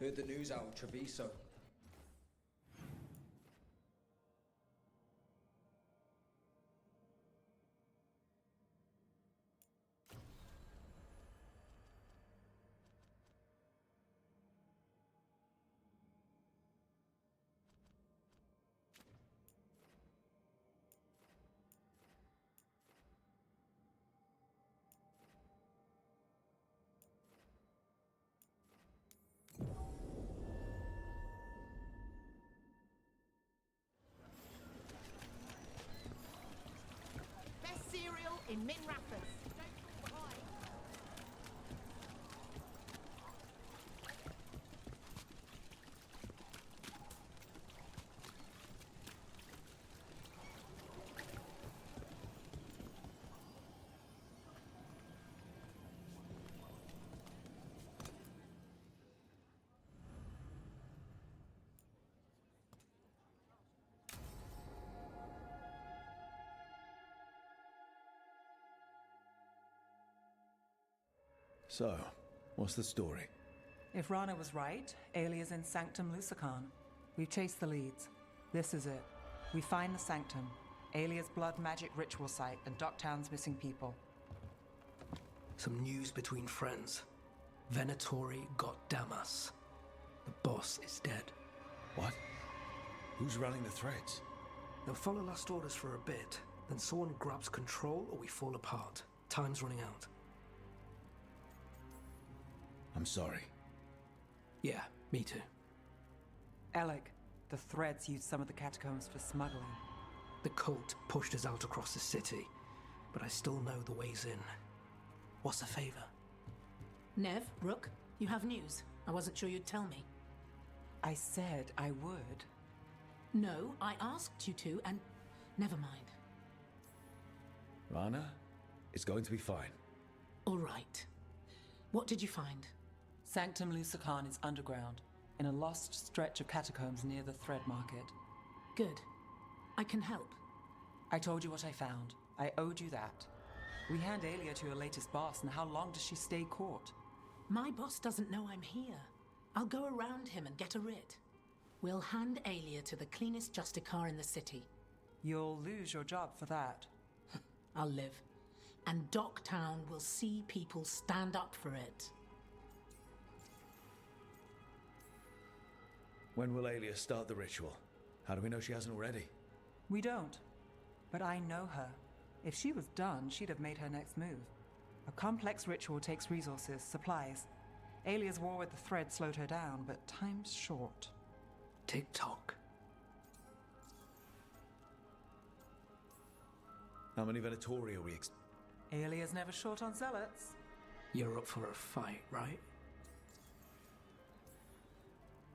Heard the news out of Treviso. Best cereal in Min Rapids. Don't fall behind. So, what's the story? If Rana was right, Alia's in Sanctum Lucican. We've chased the leads. This is it. We find the Sanctum, Alia's blood magic ritual site, and Docktown's missing people. Some news between friends. Venatori got Damas. The boss is dead. What? Who's running the threads? They'll follow last orders for a bit, then someone grabs control or we fall apart. Time's running out. I'm sorry. Yeah, me too. Alec, the threads used some of the catacombs for smuggling. The cult pushed us out across the city, but I still know the ways in. What's the favor? Nev, Rook, you have news. I wasn't sure you'd tell me. I said I would. No, I asked you to, and never mind. Rana, it's going to be fine. All right. What did you find? Sanctum Lucican is underground, in a lost stretch of catacombs near the Thread Market. Good. I can help. I told you what I found. I owed you that. We hand Alia to your latest boss, and how long does she stay caught? My boss doesn't know I'm here. I'll go around him and get a writ. We'll hand Alia to the cleanest Justicar in the city. You'll lose your job for that. I'll live. And Docktown will see people stand up for it. When will Alia start the ritual? How do we know she hasn't already? We don't. But I know her. If she was done, she'd have made her next move. A complex ritual takes resources, supplies. Alia's war with the Thread slowed her down, but time's short. Tick-tock. How many Venatori are we Alia's never short on zealots. You're up for a fight, right?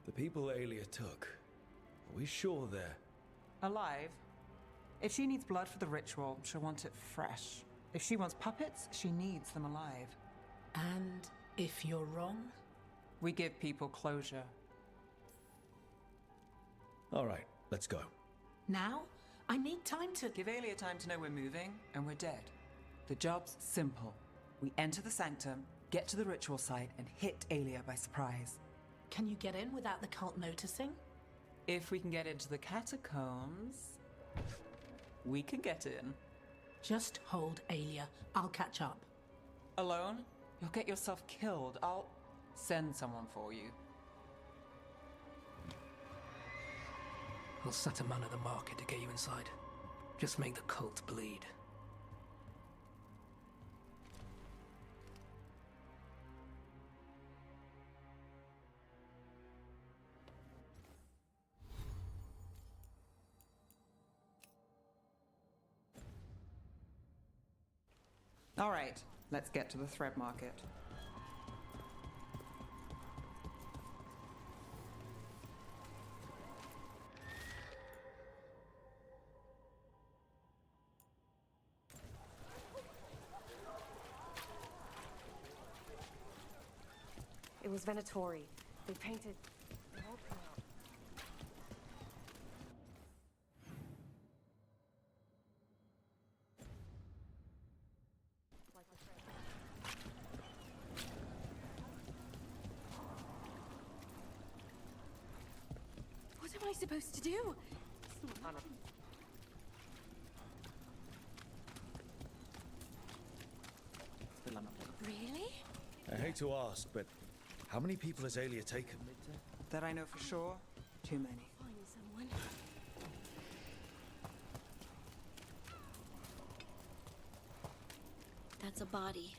The people Alia took, are we sure they're... Alive. If she needs blood for the ritual, she'll want it fresh. If she wants puppets, she needs them alive. And if you're wrong? We give people closure. All right, let's go. Now? I need time to... Give Alia time to know we're moving, and we're dead. The job's simple. We enter the Sanctum, get to the ritual site, and hit Alia by surprise. Can you get in without the cult noticing? If we can get into the catacombs, we can get in. Just hold Alia. I'll catch up. Alone? You'll get yourself killed. I'll send someone for you. I'll set a man at the market to get you inside. Just make the cult bleed. All right, let's get to the Thread Market. It was Venatori. They painted the whole thing up. I supposed to do? Really? I hate to ask, but how many people has Aelia taken? That I know for sure, too many. Find someone. That's a body.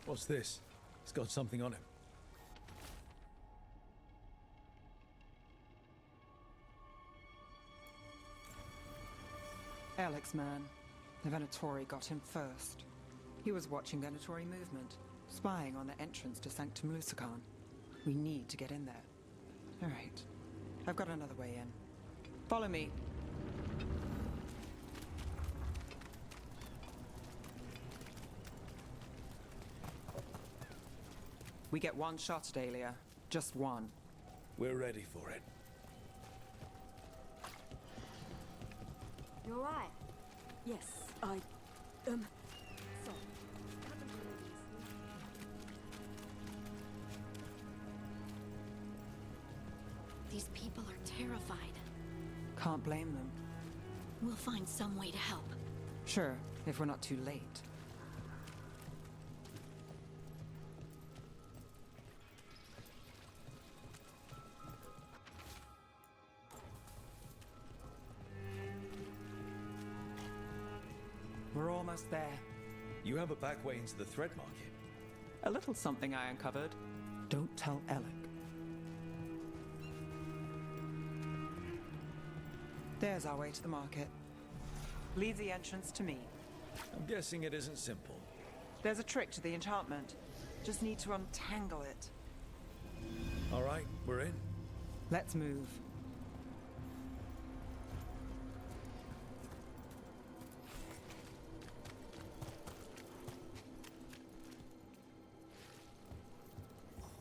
What's this? It's got something on him. Alex, man. The Venatori got him first. He was watching Venatori movement, spying on the entrance to Sanctum Lusican. We need to get in there. All right. I've got another way in. Follow me. We get one shot at Aelia. Just one. We're ready for it. You alright? Yes, I... Sorry. These people are terrified. Can't blame them. We'll find some way to help. Sure, if we're not too late. We're almost there. You have a back way into the thread market. A little something I uncovered. Don't tell Alec. There's our way to the market. Leave the entrance to me. I'm guessing it isn't simple. There's a trick to the enchantment. Just need to untangle it. All right, we're in. Let's move.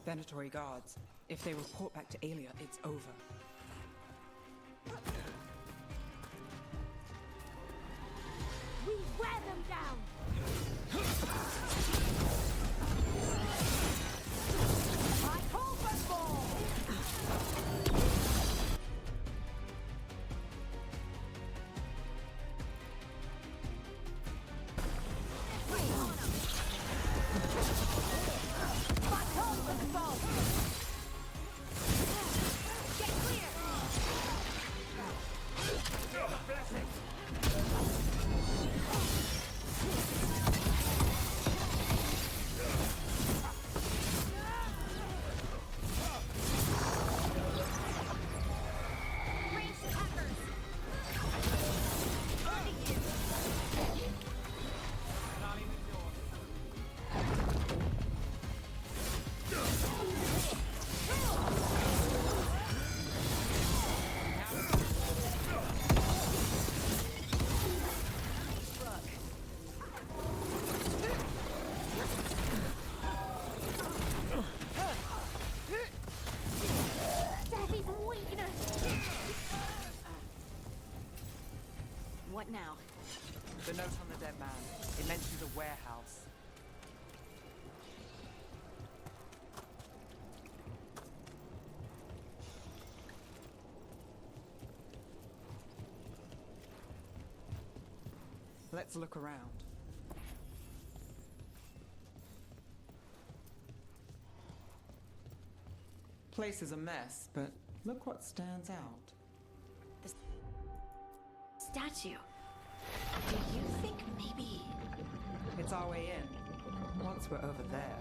Venatori guards. If they report back to Aelia, it's over. We wear them down! I call for more! What now? The note on the dead man. It mentions a warehouse. Let's look around. Place is a mess, but look what stands out. Statue. Do you think maybe... It's our way in. Once we're over there.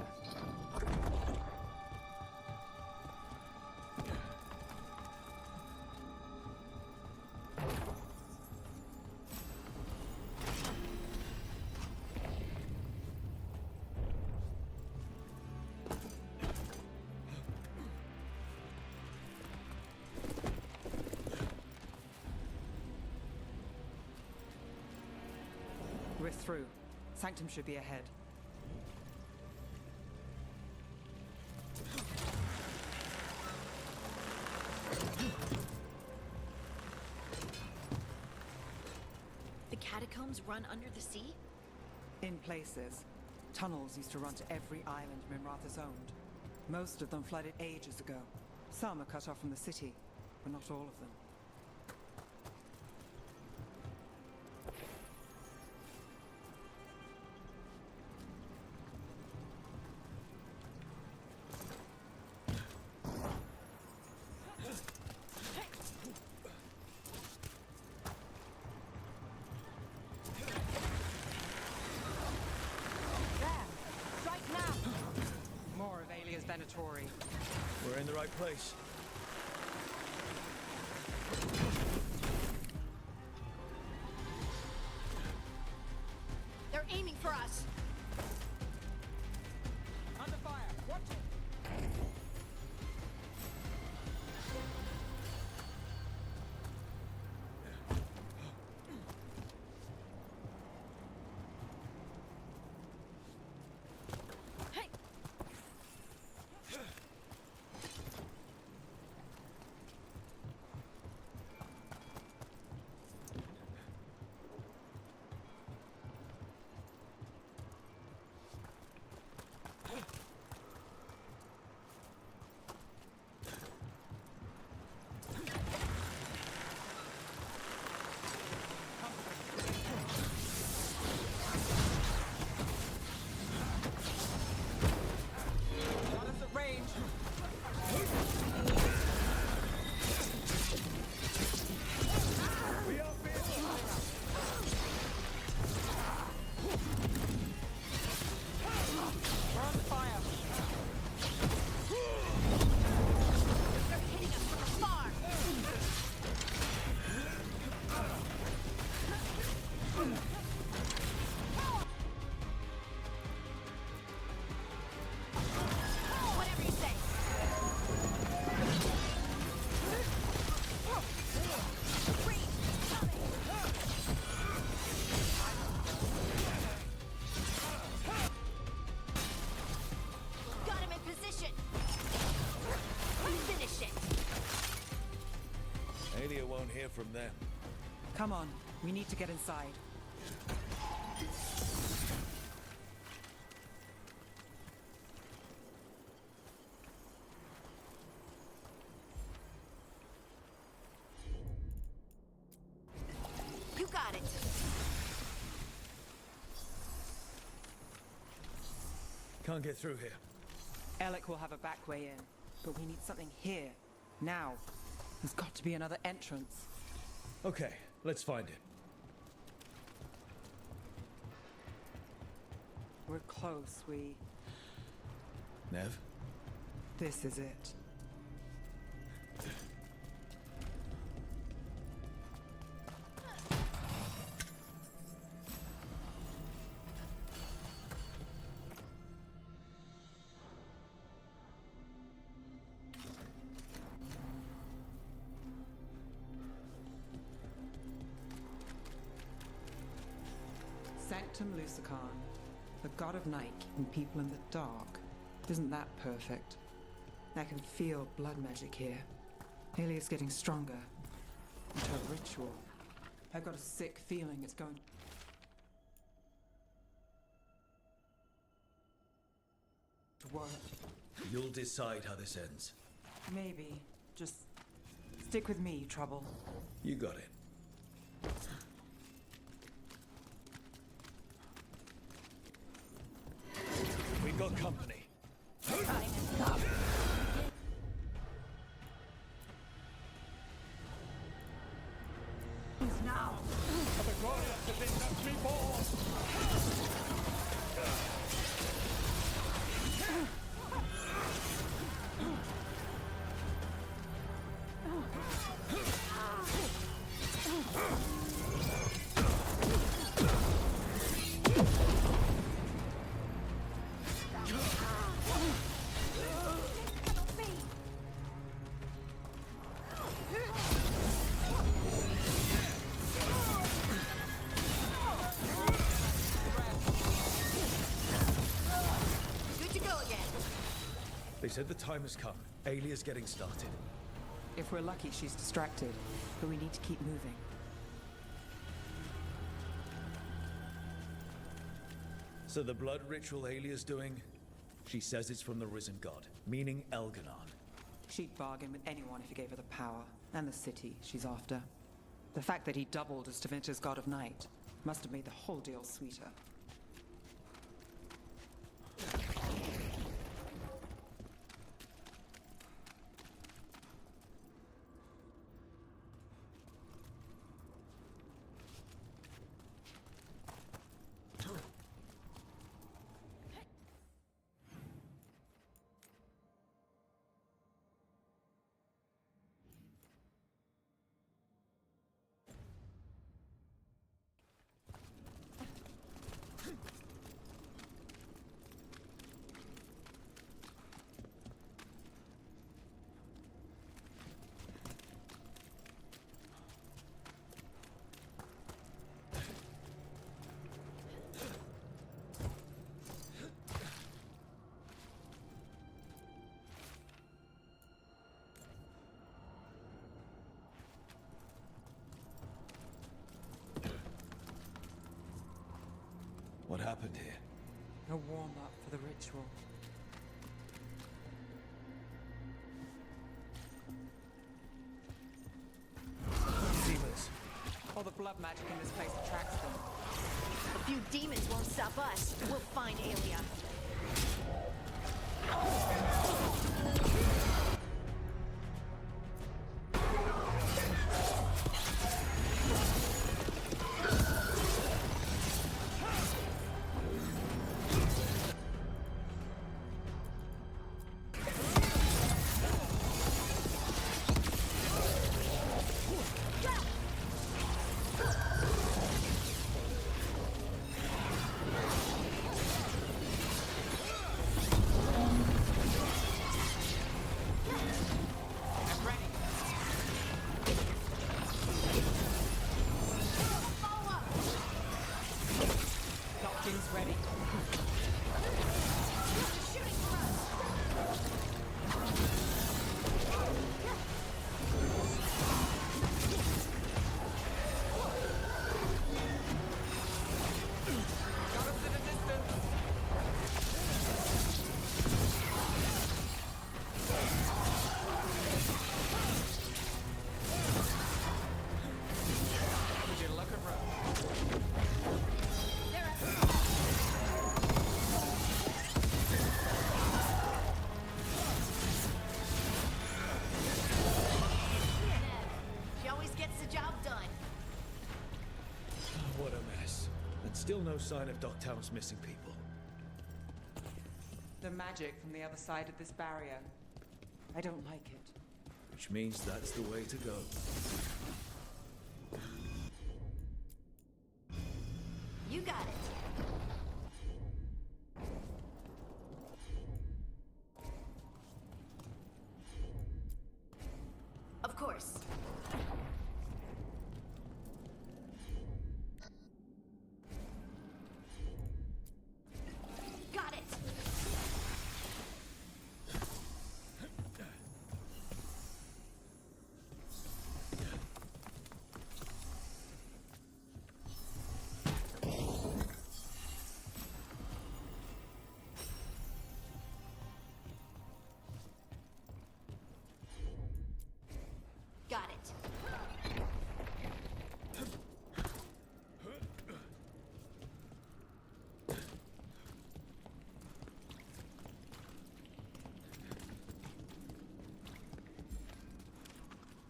We're through. Sanctum should be ahead. The catacombs run under the sea? In places. Tunnels used to run to every island Minrath has owned. Most of them flooded ages ago. Some are cut off from the city, but not all of them. More of Alia's Venatori. We're in the right place. They're aiming for us. Under fire! Watch it! Hey! Got us at range! We are being... We're on fire! They're hitting us from afar. Whatever you say. Breach coming. Got him in position. Finish it. Alia won't hear from them. Come on, we need to get inside. You got it. Can't get through here. Alec will have a back way in, but we need something here, now. There's got to be another entrance. Okay, let's find it. We're close, Nev? This is it. Sanctum Lucican, the god of night keeping people in the dark. Isn't that perfect? I can feel blood magic here. Alia's getting stronger. And her ritual. I've got a sick feeling it's going to work. You'll decide how this ends. Maybe. Just stick with me, Trouble. You got it. We've got company. Now! Good to go again. They said the time has come. Alia's getting started. If we're lucky, she's distracted. But we need to keep moving. So the blood ritual Alia's doing, she says it's from the risen god, meaning Elganon. She'd bargain with anyone if he gave her the power, and the city she's after. The fact that he doubled as Devinter's god of night must have made the whole deal sweeter. What happened here? A warm-up for the ritual. Demons. All the blood magic in this place attracts them. A few demons won't stop us. We'll find Aelia. Still no sign of Docktown's missing people. The magic from the other side of this barrier. I don't like it. Which means that's the way to go. You got it. Of course. Got it. Got it.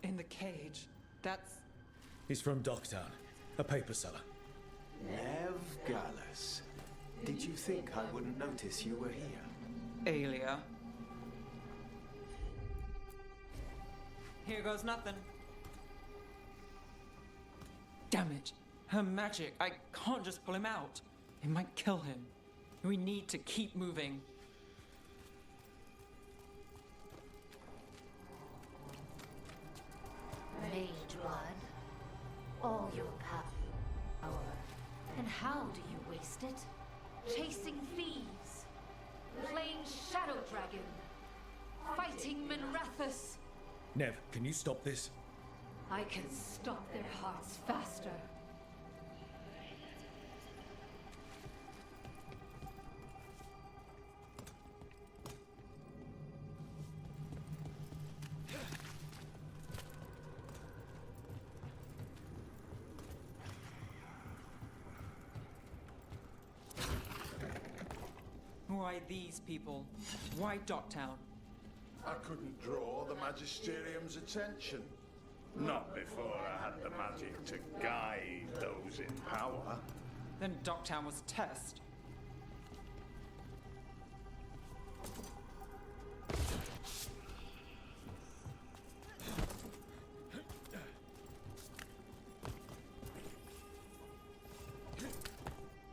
In the cage. That's... He's from Docktown, a paper seller. Nev Gallus. Did you think I wouldn't notice you were here? Aelia. Here goes nothing. Damn it. Her magic. I can't just pull him out. It might kill him. We need to keep moving. Mage blood, all your power. And how do you waste it? Chasing thieves, playing Shadow Dragon, fighting Minrathus. Nev, can you stop this? I can stop their hearts faster. Why these people? Why Docktown? I couldn't draw the Magisterium's attention. Not before I had the magic to guide those in power. Then Docktown was a test.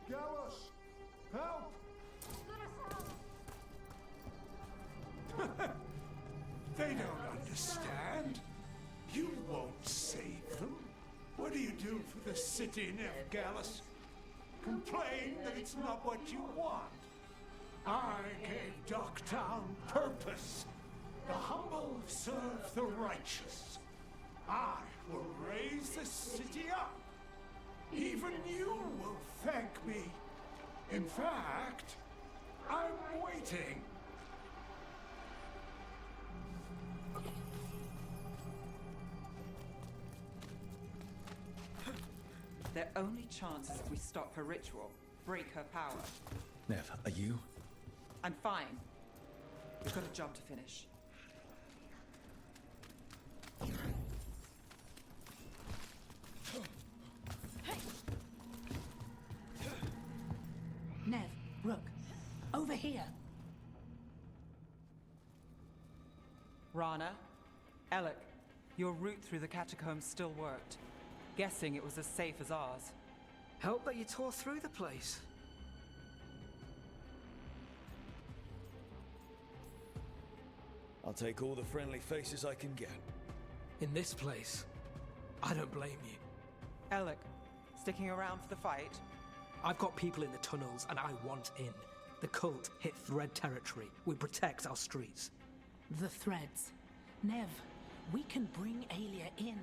Gallus! Help! They don't understand. You won't save them. What do you do for the city, Nev Gallus? Complain that it's not what you want. I gave Docktown purpose. The humble serve the righteous. I will raise the city up. Even you will thank me. In fact, I'm waiting. Their only chance is if we stop her ritual, break her power. Nev, are you? I'm fine. We've got a job to finish. Nev, Rook, over here. Rana, Alec, your route through the catacombs still worked. Guessing it was as safe as ours. Help that you tore through the place. I'll take all the friendly faces I can get. In this place, I don't blame you. Alec, sticking around for the fight? I've got people in the tunnels and I want in. The cult hit Thread territory. We protect our streets. The threads. Nev, we can bring Aelia in.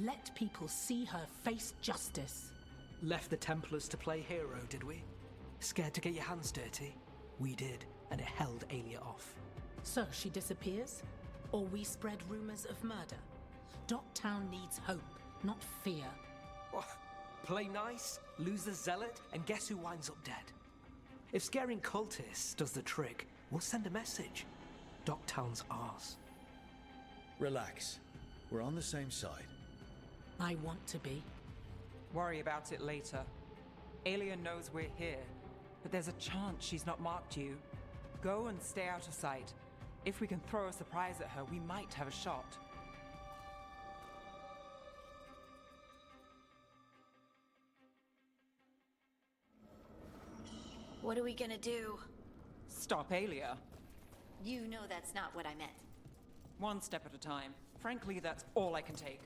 Let people see her face justice. Left the Templars to play hero, did we? Scared to get your hands dirty? We did, and it held Aelia off. So she disappears? Or we spread rumors of murder? Docktown needs hope, not fear. What? Play nice, lose the zealot, and guess who winds up dead? If scaring cultists does the trick, we'll send a message. Docktown's ours. Relax. We're on the same side. I want to be. Worry about it later. Aelia knows we're here, but there's a chance she's not marked you. Go and stay out of sight. If we can throw a surprise at her, we might have a shot. What are we gonna do? Stop Aelia. You know that's not what I meant. One step at a time. Frankly, that's all I can take.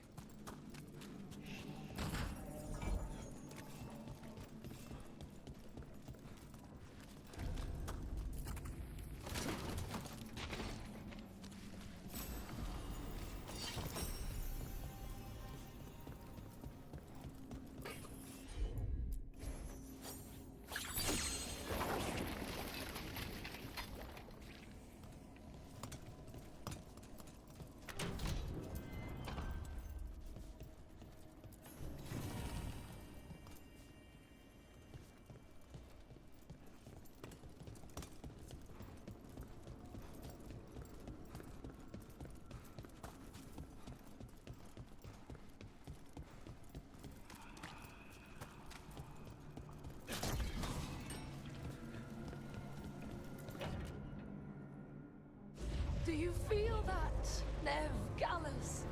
Do you feel that, Nev Gallus?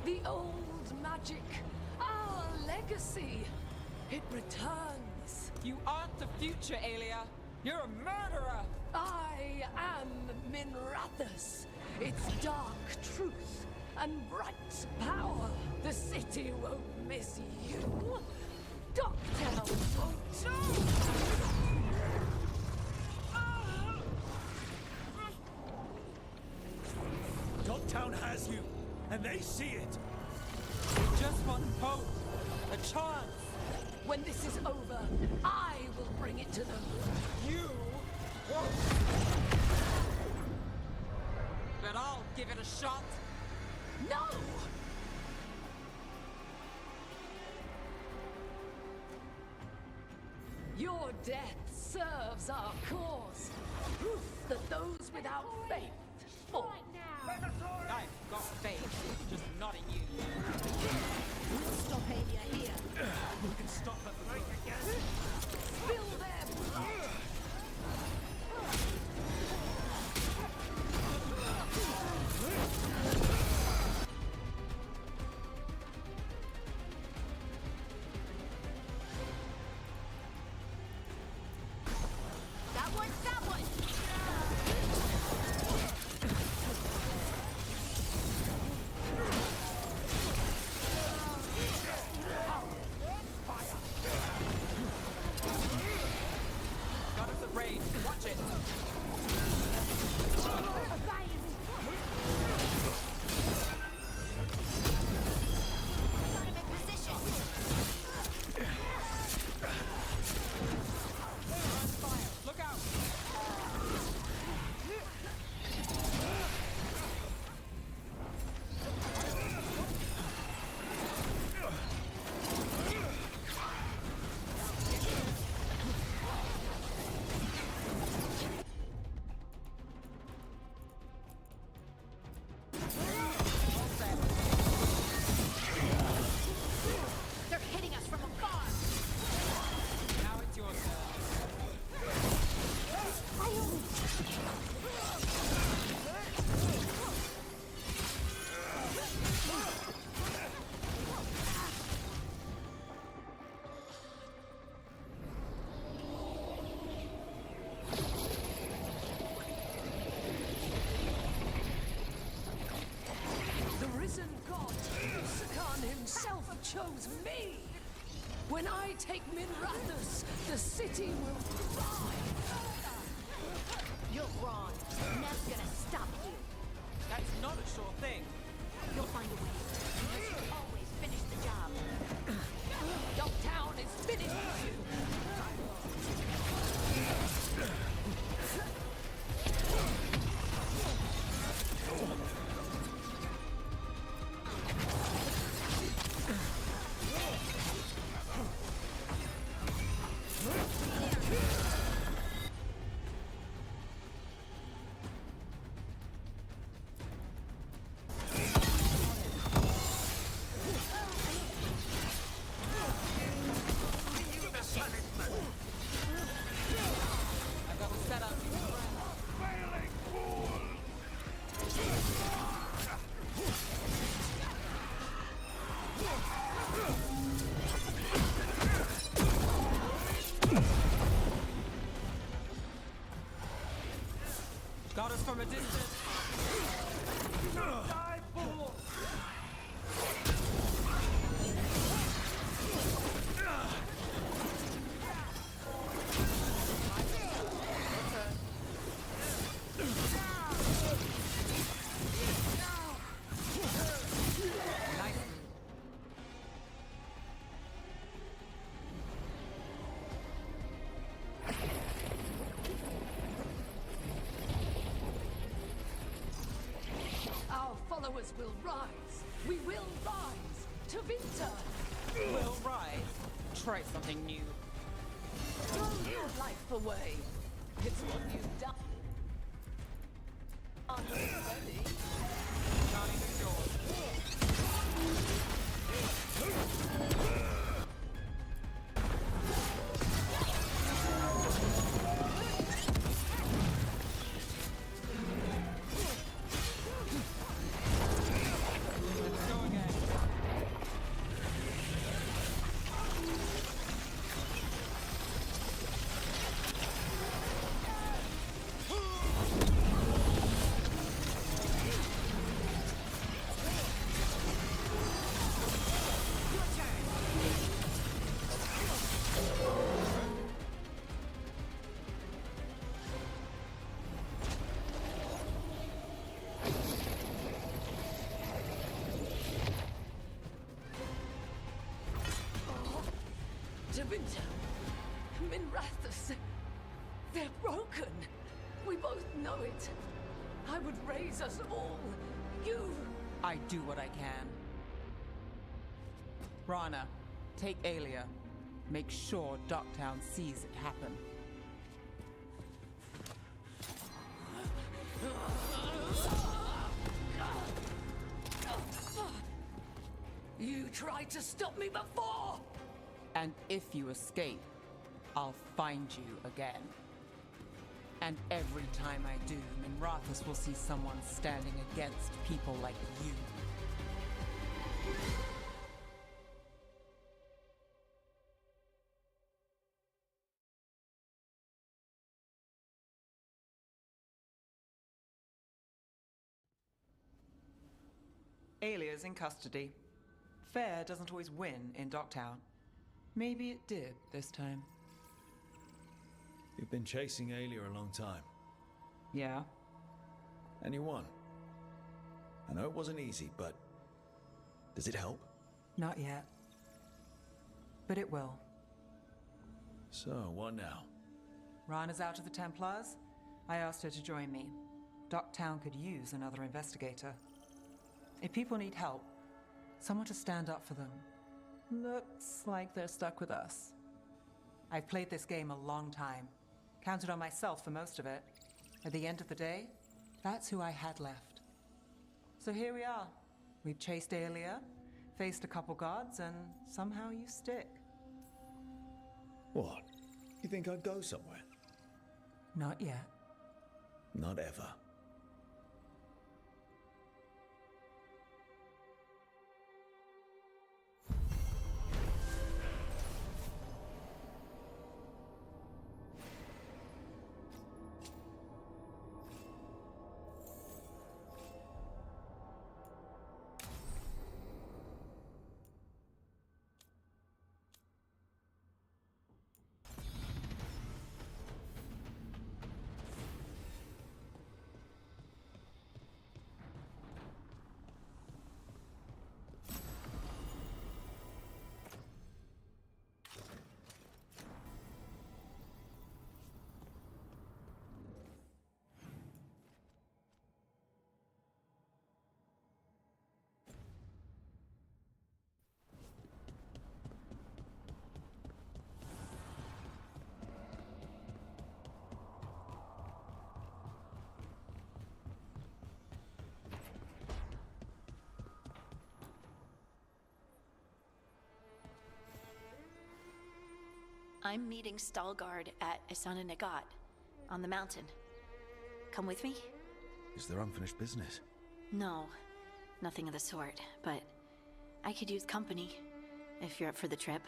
The old magic, our legacy. It returns. You aren't the future, Aelia. You're a murderer. I am Minrathus. Its dark truth and bright power. The city won't miss you. Docktown won't too. Dogtown has you, and they see it. Just one hope. A chance. When this is over, I will bring it to them. You won't. But I'll give it a shot. No! Your deaths serves our cause. Proof that those without faith fall. I've got faith, just not in you. We'll stop Alia here. We can stop her from again. Spill their blood. That one, that one! Got us at range. Watch it. Got him in position! Look out! They're hitting us from afar! Now it's your turn. The risen god, Sakan himself, chose me. When I take Minrathus, the city will thrive. You're wrong. Nev's gonna stop you. That's not a sure thing. You'll find a way. You must always finish the job. Dogtown is finished with you. I got the setup. Got us from a distance. Die, fool! Our followers will rise. We will rise. To Vinter. Will rise. Try something new. Throw your life away. It's what you've done. Already. Not even yours. Let's go again. To Vinter. Minrathus. They're broken. We both know it. I would raise us all. You. I do what I can. Rana, take Alia. Make sure Darktown sees it happen. You tried to stop me before! And if you escape, I'll find you again. And every time I do, Minrathous will see someone standing against people like you. Alia's in custody. Fair doesn't always win in Docktown. Maybe it did this time. You've been chasing Alia a long time, Yeah. and you won. I know it wasn't easy, but does it help? Not yet. But it will. So, what now? Rana's out of the Templars. I asked her to join me. Docktown could use another investigator. If people need help, someone to stand up for them. Looks like they're stuck with us. I've played this game a long time. Counted on myself for most of it. At the end of the day, that's who I had left. So here we are. We've chased Alia, faced a couple guards, and somehow you stick. What? You think I'd go somewhere? Not yet. Not ever. I'm meeting Stalgard at Isana Nagat, on the mountain. Come with me? Is there unfinished business? No, nothing of the sort, but I could use company, if you're up for the trip.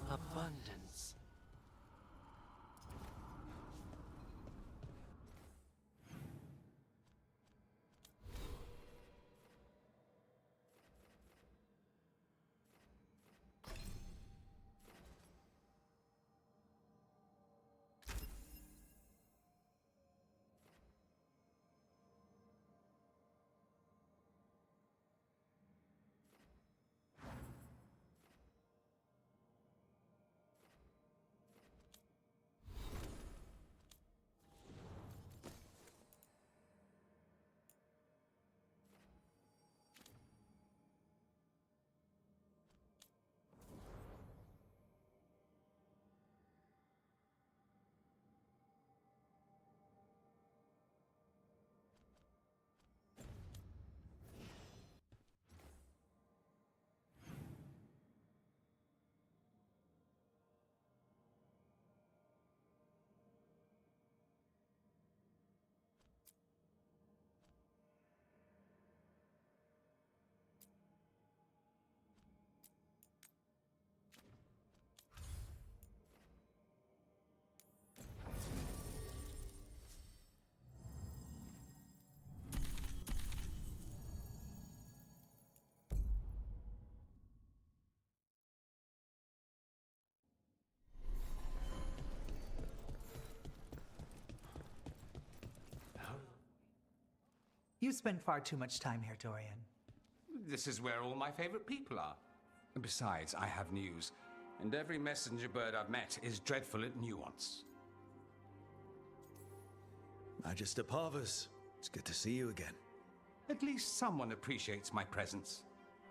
Abundance. You spend far too much time here, Dorian. This is where all my favorite people are. Besides, I have news, and every messenger bird I've met is dreadful at nuance. Magister Parvus, it's good to see you again. At least someone appreciates my presence.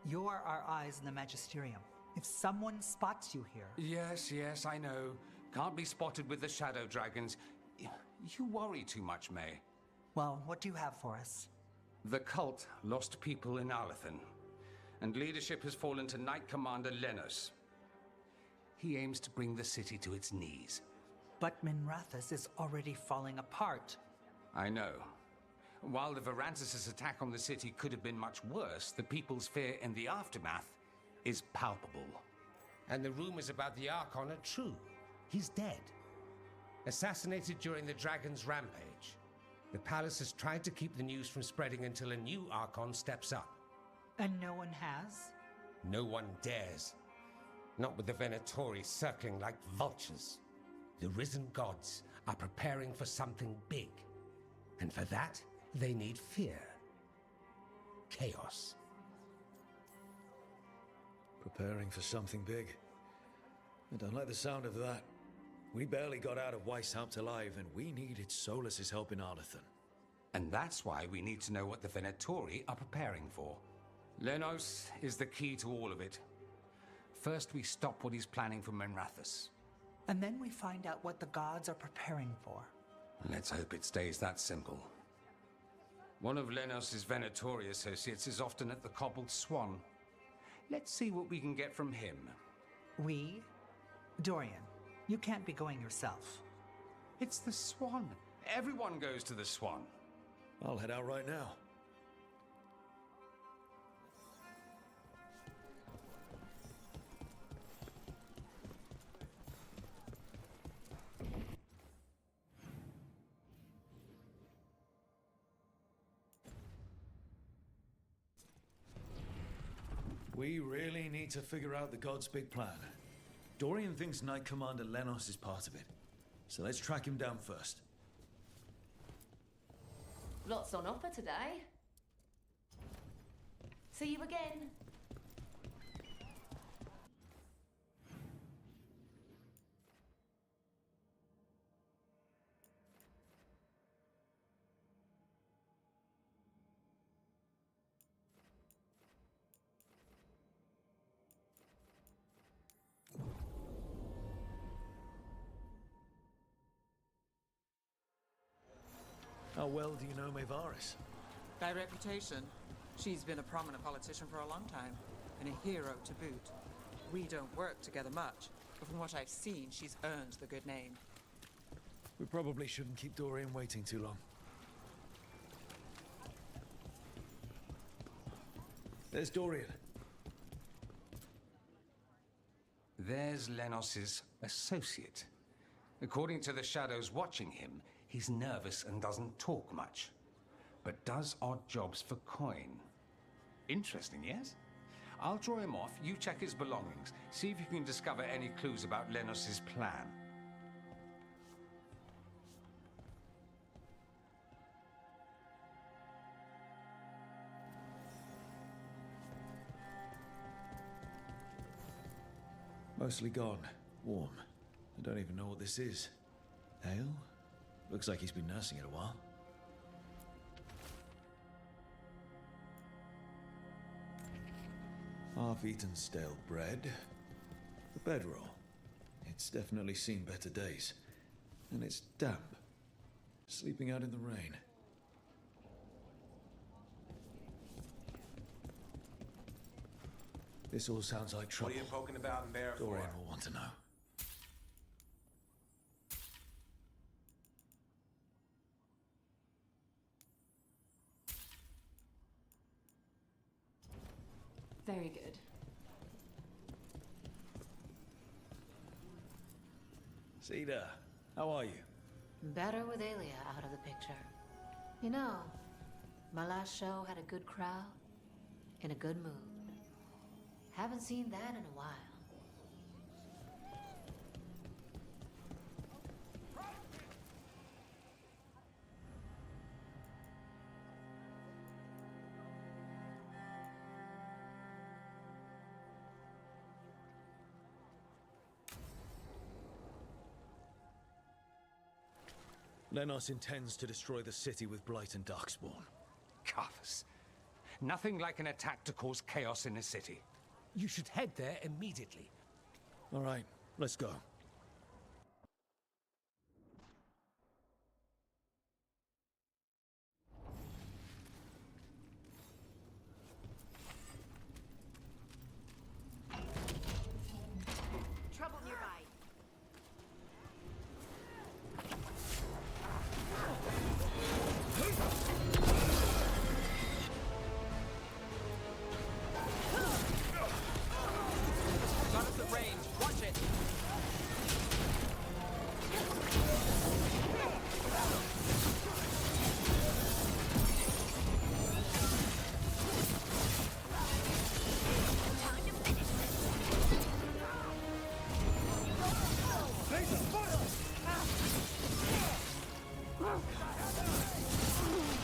You're our eyes in the Magisterium. If someone spots you here... Yes, I know. Can't be spotted with the shadow dragons. You worry too much, May. Well, what do you have for us? The cult lost people in Arlethan, and leadership has fallen to Knight Commander Lenos. He aims to bring the city to its knees. But Minrathous is already falling apart. I know. While the Varantis' attack on the city could have been much worse, the people's fear in the aftermath is palpable. And the rumors about the Archon are true. He's dead. Assassinated during the Dragon's rampage. The palace has tried to keep the news from spreading until a new Archon steps up. And no one has? No one dares. Not with the Venatori circling like vultures. The risen gods are preparing for something big. And for that, they need fear. Chaos. Preparing for something big? I don't like the sound of that. We barely got out of Weishaupt alive, and we needed Solas's help in Arlethan. And that's why we need to know what the Venatori are preparing for. Lenos is the key to all of it. First, we stop what he's planning for Minrathous. And then we find out what the gods are preparing for. Let's hope it stays that simple. One of Lenos' Venatori associates is often at the Cobbled Swan. Let's see what we can get from him. We? Dorian, you can't be going yourself. It's the Swan. Everyone goes to the Swan. I'll head out right now. We really need to figure out the God's big plan. Dorian thinks Knight Commander Lenos is part of it. So let's track him down first. Lots on offer today. See you again. How well do you know Maevaris? By reputation, she's been a prominent politician for a long time, and a hero to boot. We don't work together much, but from what I've seen, she's earned the good name. We probably shouldn't keep Dorian waiting too long. There's Dorian. There's Lenos' associate. According to the shadows watching him, he's nervous and doesn't talk much, but does odd jobs for coin. Interesting, yes? I'll draw him off, you check his belongings, see if you can discover any clues about Lenos' plan. Mostly gone. Warm. I don't even know what this is. Ale? Looks like he's been nursing it a while. Half-eaten stale bread. The bedroll. It's definitely seen better days. And it's damp. Sleeping out in the rain. This all sounds like trouble. What are you poking about in there for? Dorian will want to know. Very good. Cedar, how are you? Better with Aelia out of the picture. You know, my last show had a good crowd, in a good mood. Haven't seen that in a while. Lenos intends to destroy the city with Blight and Darkspawn. Carthus, Nothing like an attack to cause chaos in a city. You should head there immediately. All right, let's go. Trouble nearby. Got us at range. Watch it.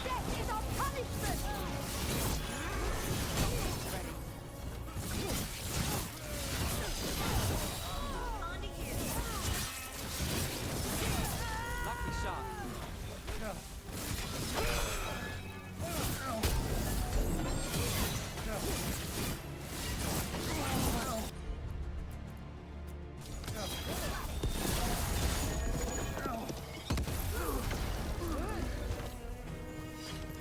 Death is our punishment! Lucky shot.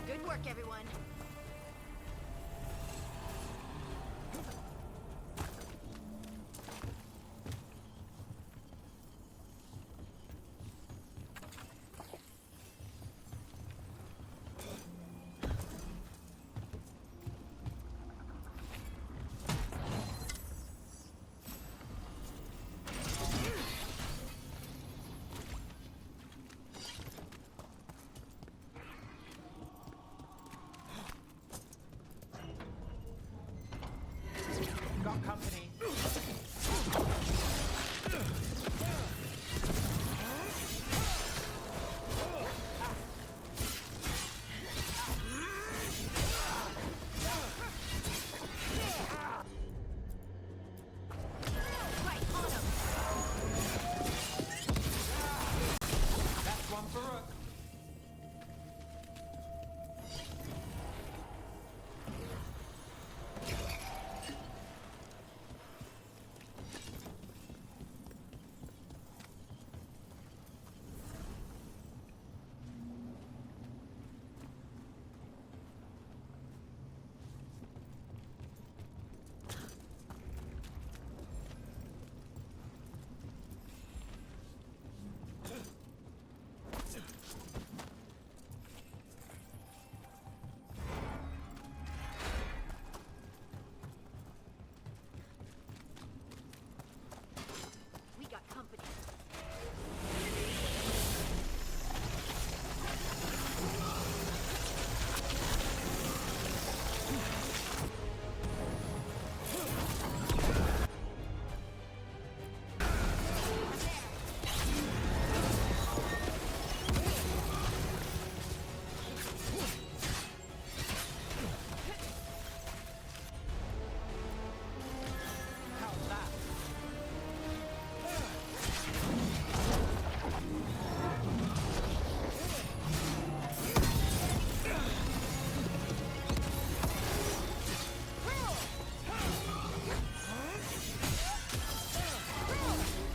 Good work, everyone. Got company. That's one for Rook. We got company. How's that?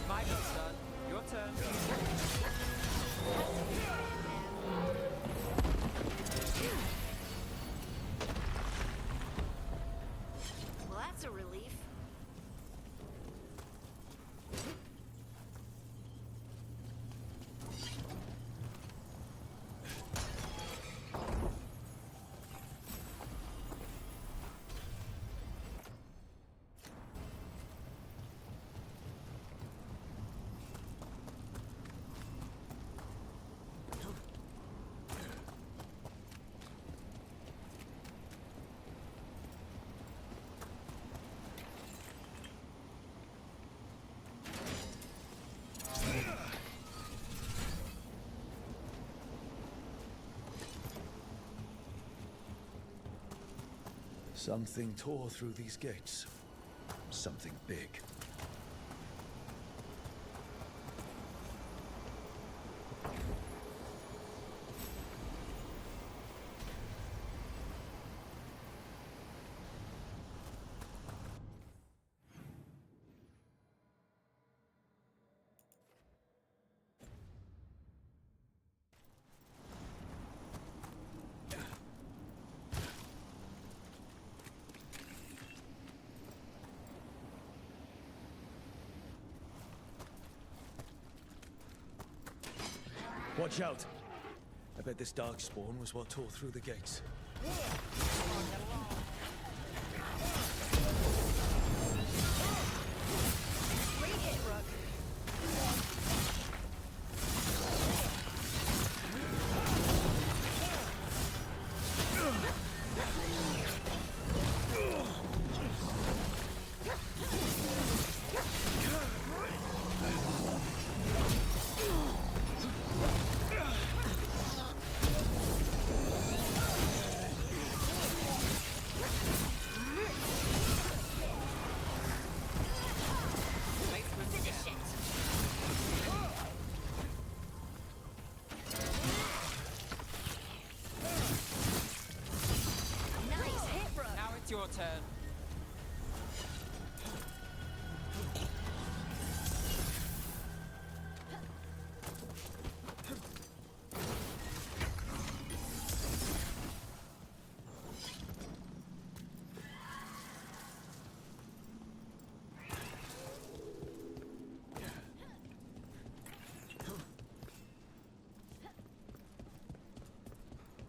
My go, son. Your turn. Well, that's a relief. Something tore through these gates. Something big. Watch out! I bet this darkspawn was what tore through the gates. Bring it, Rook. It's your turn.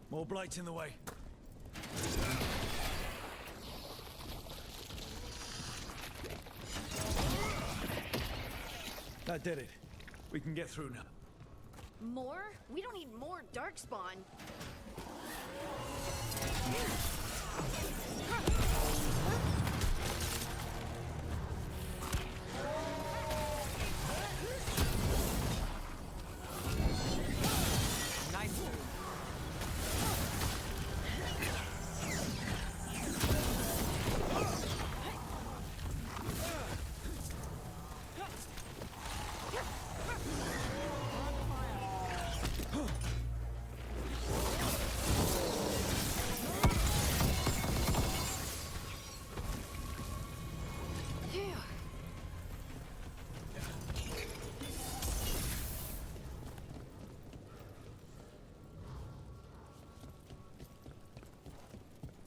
More blights in the way. That did it. We can get through now. More? We don't need more darkspawn. Nice move.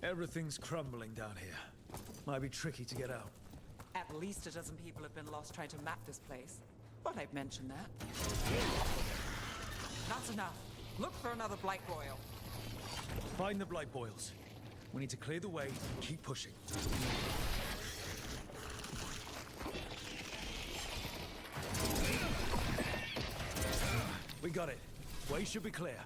Everything's crumbling down here. Might be tricky to get out. At least a dozen people have been lost trying to map this place. Thought I'd mention that. That's enough. Look for another Blight Royal. Find the blight boils. We need to clear the way and keep pushing. We got it. Way should be clear.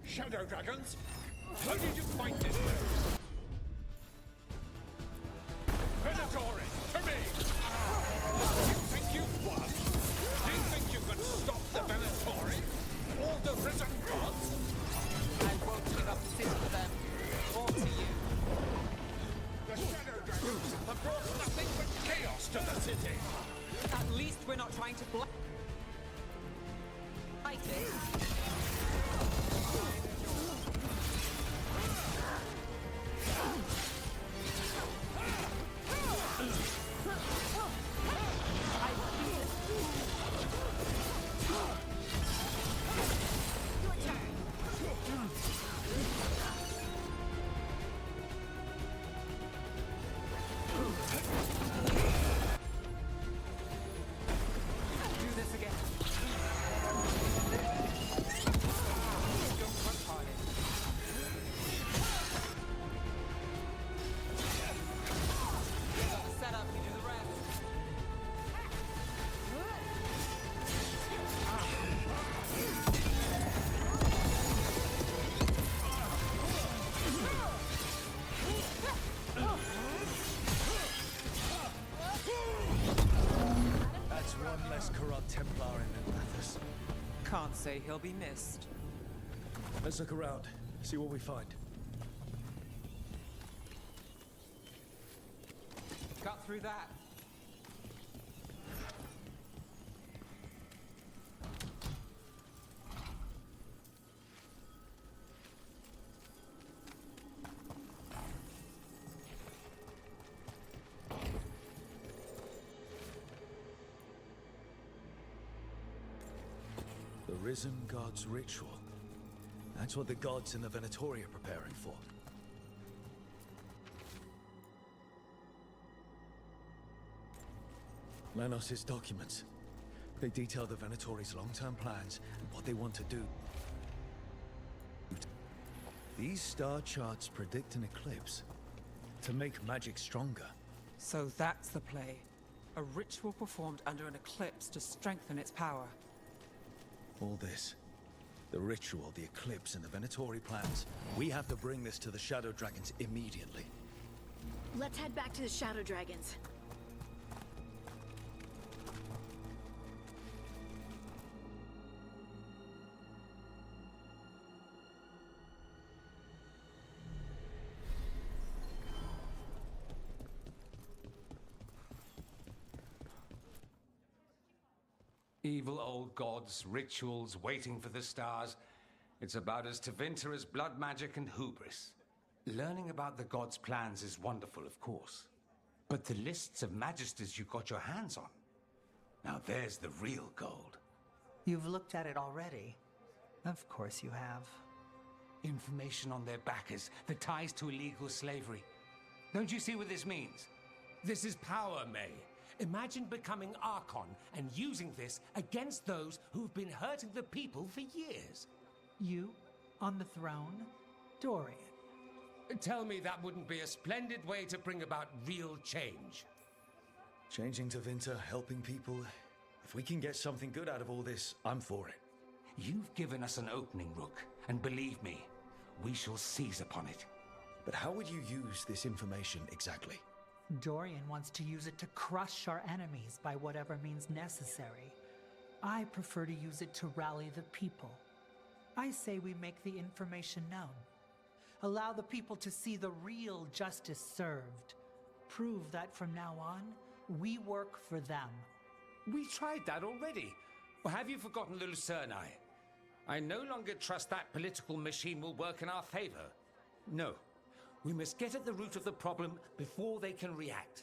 Shadow dragons? How did you find this? Venatori, to me! You think you've won? Do you think you can stop the Venatori? All the risen gods? I won't give up the city for them. Or to you. The Shadow dragons have brought nothing but chaos to the city. At least we're not trying to blight it. Can't say he'll be missed. Let's look around, see what we find. through that. The Risen God's ritual. That's what the gods in the Venatori are preparing for. Lenos's documents. They detail the Venatori's long-term plans and what they want to do. These star charts predict an eclipse to make magic stronger. So that's the play. A ritual performed under an eclipse to strengthen its power. All this. The ritual, the eclipse, and the Venatori plans. We have to bring this to the Shadow Dragons immediately. Let's head back to the Shadow Dragons. Evil old gods, rituals, waiting for the stars. It's about as Tevinter as blood magic and hubris. Learning about the gods' plans is wonderful, of course. But the lists of magisters you got your hands on. Now there's the real gold. You've looked at it already. Of course you have. Information on their backers, the ties to illegal slavery. Don't you see what this means? This is power, May. Imagine becoming Archon and using this against those who've been hurting the people for years. You on the throne? Dorian. Tell me that wouldn't be a splendid way to bring about real change. Changing Tevinter, helping people. If we can get something good out of all this, I'm for it. You've given us an opening, Rook, and believe me, we shall seize upon it. But how would you use this information exactly? Dorian wants to use it to crush our enemies by whatever means necessary. I prefer to use it to rally the people. I say we make the information known. Allow the people to see the real justice served. Prove that from now on, we work for them. We tried that already. Or have you forgotten Lucerni? I no longer trust that political machine will work in our favor. No. We must get at the root of the problem before they can react.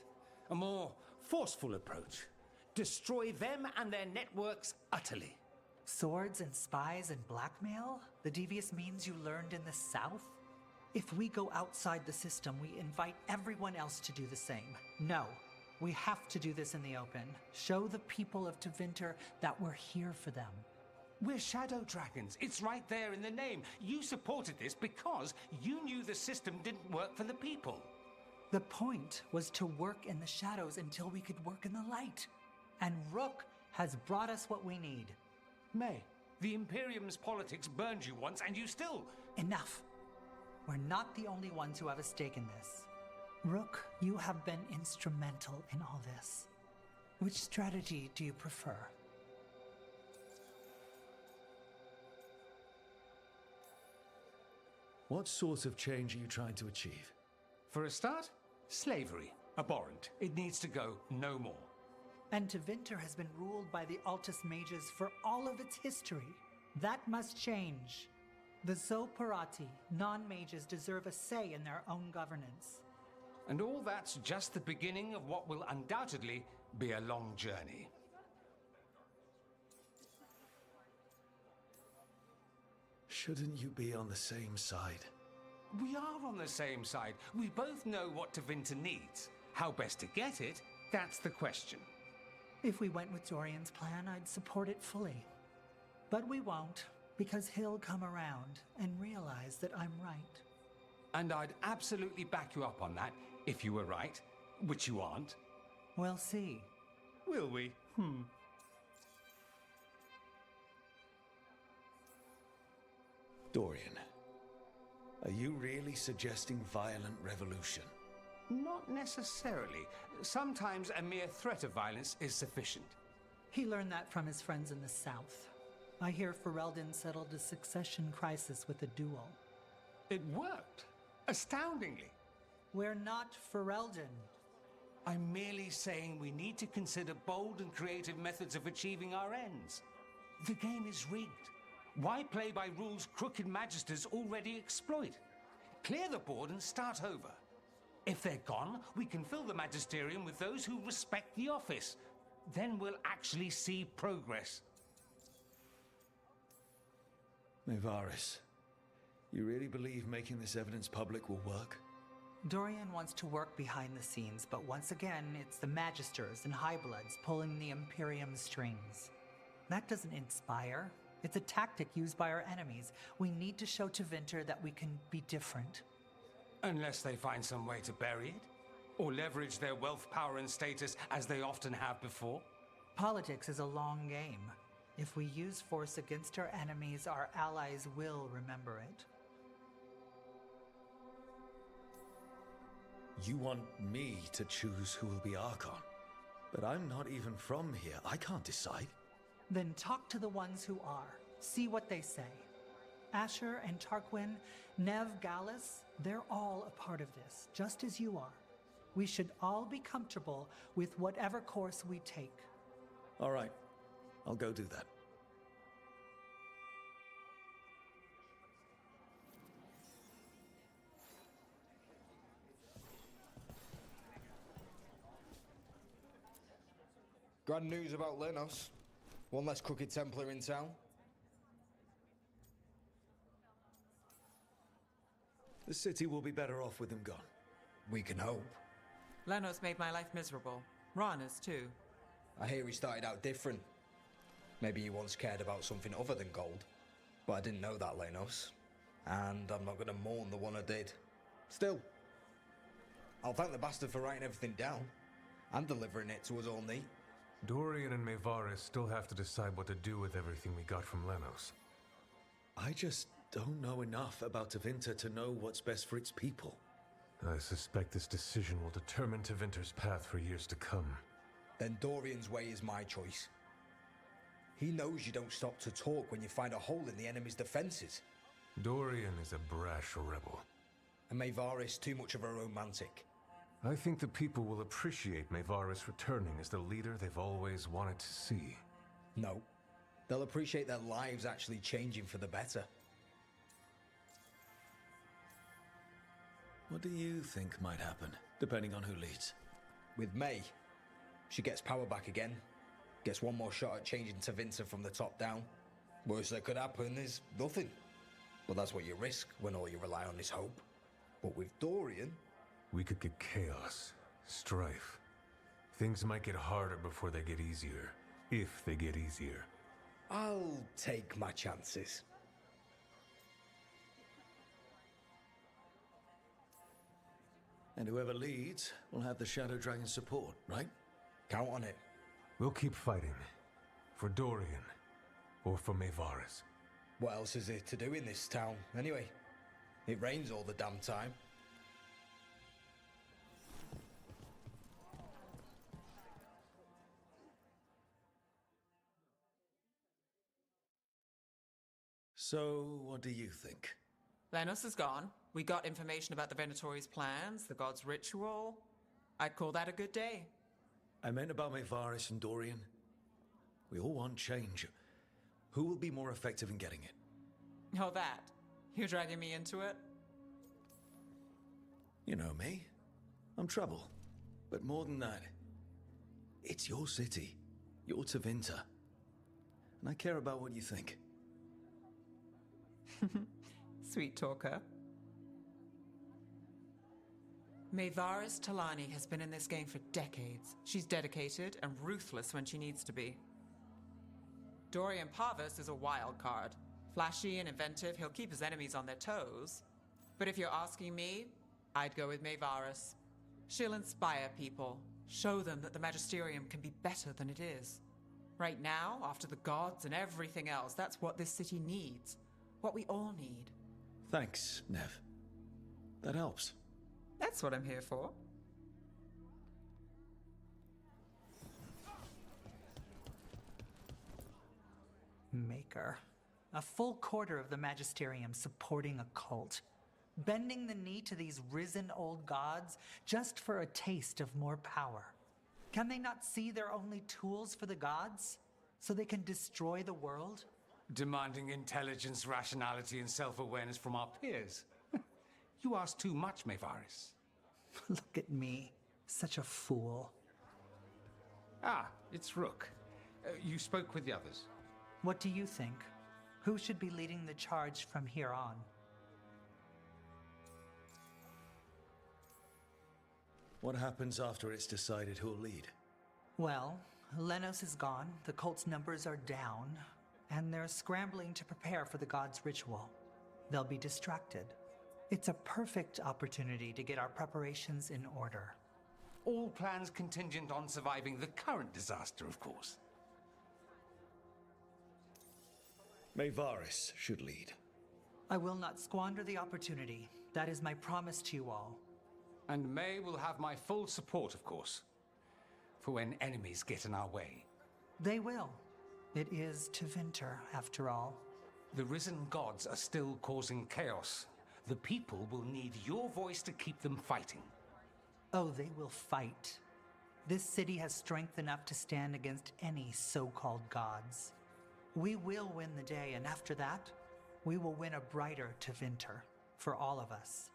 A more forceful approach. Destroy them and their networks utterly. Swords and spies and blackmail? The devious means you learned in the South? If we go outside the system, we invite everyone else to do the same. No, we have to do this in the open. Show the people of Tevinter that we're here for them. We're Shadow Dragons. It's right there in the name. You supported this because you knew the system didn't work for the people. The point was to work in the shadows until we could work in the light. And Rook has brought us what we need. May, the Imperium's politics burned you once and you still... Enough. We're not the only ones who have a stake in this. Rook, you have been instrumental in all this. Which strategy do you prefer? What sort of change are you trying to achieve? For a start, slavery. Abhorrent. It needs to go no more. And Tevinter has been ruled by the Altus mages for all of its history. That must change. The Zoparati, non-mages, deserve a say in their own governance. And all that's just the beginning of what will undoubtedly be a long journey. Shouldn't you be on the same side? We are on the same side. We both know what Tevinter needs. How best to get it, that's the question. If we went with Dorian's plan, I'd support it fully. But we won't, because he'll come around and realize that I'm right. And I'd absolutely back you up on that, if you were right, which you aren't. We'll see. Will we? Dorian, are you really suggesting violent revolution? Not necessarily. Sometimes a mere threat of violence is sufficient. He learned that from his friends in the South. I hear Ferelden settled a succession crisis with a duel. It worked. Astoundingly. We're not Ferelden. I'm merely saying we need to consider bold and creative methods of achieving our ends. The game is rigged. Why play by rules crooked magisters already exploit? Clear the board and start over. If they're gone, we can fill the magisterium with those who respect the office. Then we'll actually see progress. Mevaris, you really believe making this evidence public will work? Dorian wants to work behind the scenes, but once again, it's the Magisters and Highbloods pulling the Imperium's strings. That doesn't inspire. It's a tactic used by our enemies. We need to show to Vinter that we can be different. Unless they find some way to bury it, or leverage their wealth, power, and status as they often have before. Politics is a long game. If we use force against our enemies, our allies will remember it. You want me to choose who will be Archon? But I'm not even from here. I can't decide. Then talk to the ones who are. See what they say. Asher and Tarquin, Nev, Gallus, they're all a part of this, just as you are. We should all be comfortable with whatever course we take. All right. I'll go do that. Grand news about Lenos. One less crooked Templar in town. The city will be better off with them gone. We can hope. Lenos made my life miserable. Rana's too. I hear he started out different. Maybe he once cared about something other than gold. But I didn't know that, Lenos. And I'm not going to mourn the one I did. Still, I'll thank the bastard for writing everything down. And delivering it to us all neat. Dorian and Mevaris still have to decide what to do with everything we got from Lenos. I just don't know enough about Tevinter to know what's best for its people. I suspect this decision will determine Tevinter's path for years to come. Then Dorian's way is my choice. He knows you don't stop to talk when you find a hole in the enemy's defenses. Dorian is a brash rebel. And Mevaris too much of a romantic. I think the people will appreciate Mevaris returning as the leader they've always wanted to see. No. They'll appreciate their lives actually changing for the better. What do you think might happen, depending on who leads? With May, she gets power back again. Gets one more shot at changing Tevinter from the top down. Worst that could happen is nothing. But that's what you risk when all you rely on is hope. But with Dorian... We could get chaos, strife. Things might get harder before they get easier. If they get easier. I'll take my chances. And whoever leads will have the Shadow Dragon support, right? Count on it. We'll keep fighting. For Dorian. Or for Mevaris. What else is there to do in this town, anyway? It rains all the damn time. So, what do you think? Lenos is gone. We got information about the Venatori's plans, the god's ritual. I'd call that a good day. I meant about Mevaris and Dorian. We all want change. Who will be more effective in getting it? Oh, that. You're dragging me into it? You know me. I'm trouble. But more than that, it's your city. Your Tevinter. And I care about what you think. Sweet talker. Mevaris Talani has been in this game for decades. She's dedicated and ruthless when she needs to be. Dorian Parvis is a wild card. Flashy and inventive, he'll keep his enemies on their toes. But if you're asking me, I'd go with Mevaris. She'll inspire people, show them that the Magisterium can be better than it is. Right now, after the gods and everything else, that's what this city needs. What we all need. Thanks, Nev. That helps. That's what I'm here for. Maker. A full quarter of the Magisterium supporting a cult. bending the knee to these risen old gods just for a taste of more power. Can they not see they're only tools for the gods, so they can destroy the world? Demanding intelligence, rationality, and self-awareness from our peers. You ask too much, Mevaris. Look at me, such a fool. Ah, it's Rook. You spoke with the others. What do you think? Who should be leading the charge from here on? What happens after it's decided who'll lead? Well, Lenos is gone, the cult's numbers are down, and they're scrambling to prepare for the god's ritual. They'll be distracted. It's a perfect opportunity to get our preparations in order. All plans contingent on surviving the current disaster, of course. Mevaris should lead. I will not squander the opportunity. That is my promise to you all. And May will have my full support, of course, for when enemies get in our way. They will. It is Tevinter, after all. The risen gods are still causing chaos. The people will need your voice to keep them fighting. Oh, they will fight. This city has strength enough to stand against any so-called gods. We will win the day, and after that, we will win a brighter Tevinter for all of us.